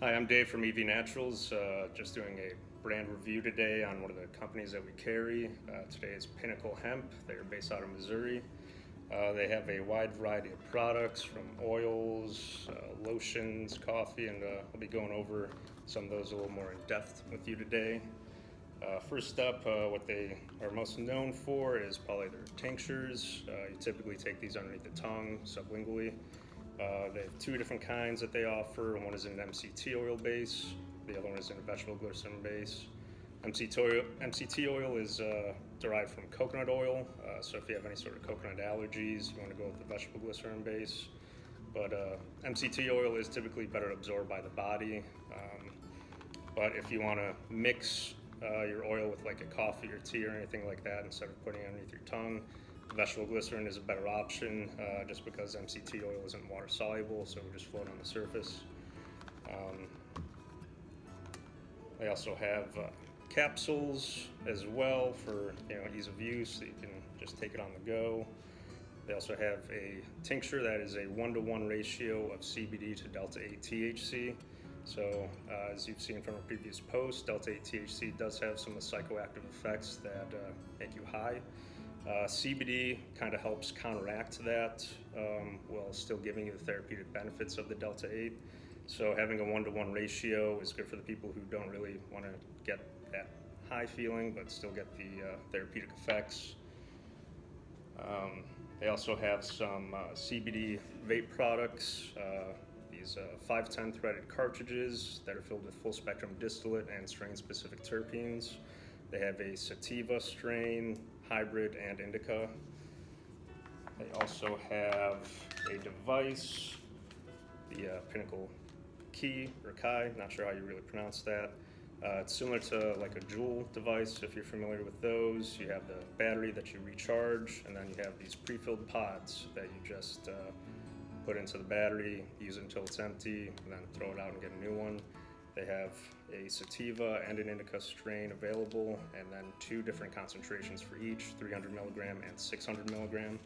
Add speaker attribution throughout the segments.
Speaker 1: Hi, I'm Dave from EV Naturals. Just doing a brand review today on one of the companies that we carry. Today is Pinnacle Hemp. They are based out of Missouri. They have a wide variety of products from oils, lotions, coffee, and I'll be going over some of those a little more in depth with you today. First up, what they are most known for is probably their tinctures. You typically take these underneath the tongue, sublingually. They have two different kinds that they offer. One is in an MCT oil base. The other one is in a vegetable glycerin base. MCT oil is derived from coconut oil, so if you have any sort of coconut allergies, you want to go with the vegetable glycerin base. But MCT oil is typically better absorbed by the body. But if you want to mix your oil with like a coffee or tea or anything like that instead of putting it underneath your tongue, vegetable glycerin is a better option just because MCT oil isn't water soluble, so it would just float on the surface. They also have capsules as well for ease of use, so you can just take it on the go. They also have a tincture that is a 1-to-1 ratio of CBD to delta-8 THC. So as you've seen from a previous post, delta-8 THC does have some of the psychoactive effects that make you high. CBD kind of helps counteract that while still giving you the therapeutic benefits of the delta-8. So having a 1-to-1 ratio is good for the people who don't really want to get that high feeling but still get the therapeutic effects. They also have some CBD vape products. These 510 threaded cartridges that are filled with full spectrum distillate and strain specific terpenes. They have a sativa strain, hybrid, and indica. They also have a device, the Pinnacle Key or Kai, not sure how you really pronounce that. It's similar to like a Juul device if you're familiar with those. You have the battery that you recharge, and then you have these pre-filled pods that you just put into the battery, use it until it's empty, and then throw it out and get a new one. They have a sativa and an indica strain available, and then two different concentrations for each, 300 milligram and 600 milligram.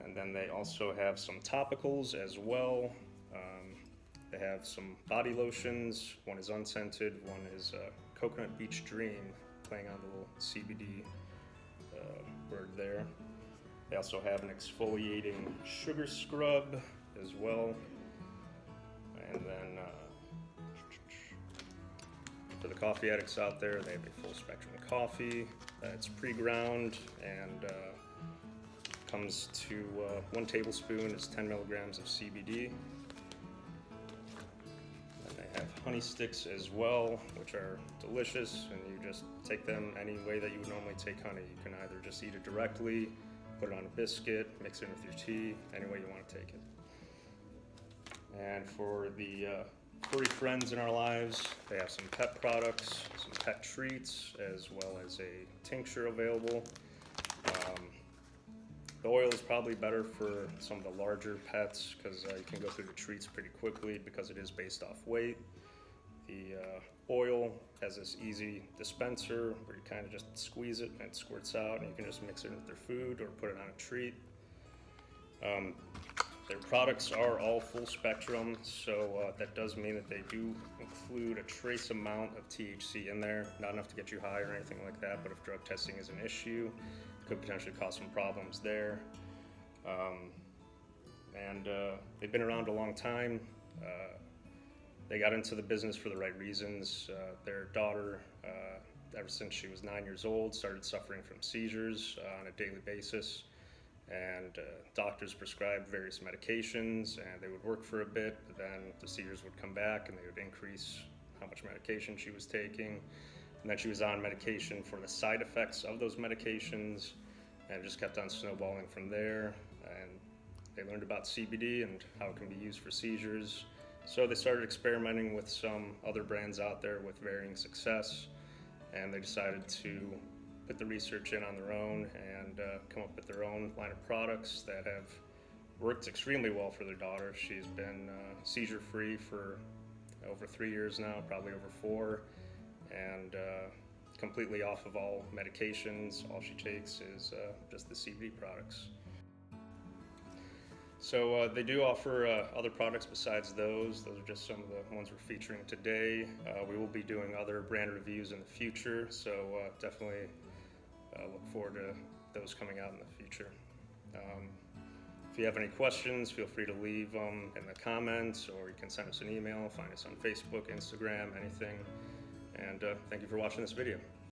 Speaker 1: And then they also have some topicals as well. They have some body lotions. One is unscented, one is Coconut Beach Dream, playing on the little CBD word there. They also have an exfoliating sugar scrub as well. And then for the coffee addicts out there, they have a full spectrum coffee. It's pre-ground and comes to 1 tablespoon is 10 milligrams of CBD. And they have honey sticks as well, which are delicious, and you just take them any way that you would normally take honey. You can either just eat it directly, put it on a biscuit, mix it with your tea, any way you want to take it. And for the furry friends in our lives, they have some pet products, some pet treats, as well as a tincture available. The oil is probably better for some of the larger pets because you can go through the treats pretty quickly because it is based off weight. The oil has this easy dispenser where you kind of just squeeze it and it squirts out, and you can just mix it with their food or put it on a treat. Their products are all full spectrum, so that does mean that they do include a trace amount of THC in there, not enough to get you high or anything like that, but if drug testing is an issue, could potentially cause some problems there. And they've been around a long time. They got into the business for the right reasons. Their daughter, ever since she was 9 years old, started suffering from seizures on a daily basis. And doctors prescribed various medications, and they would work for a bit, but then the seizures would come back and they would increase how much medication she was taking. And then she was on medication for the side effects of those medications, and it just kept on snowballing from there. And they learned about CBD and how it can be used for seizures. So they started experimenting with some other brands out there with varying success, and they decided to put the research in on their own and come up with their own line of products that have worked extremely well for their daughter. She's been seizure-free for over 3 years now, probably over 4, and completely off of all medications. All she takes is just the CBD products. So they do offer other products besides those. Those are just some of the ones we're featuring today. We will be doing other brand reviews in the future, so definitely look forward to those coming out in the future. If you have any questions, feel free to leave them in the comments, or you can send us an email, find us on Facebook, Instagram, anything. And thank you for watching this video.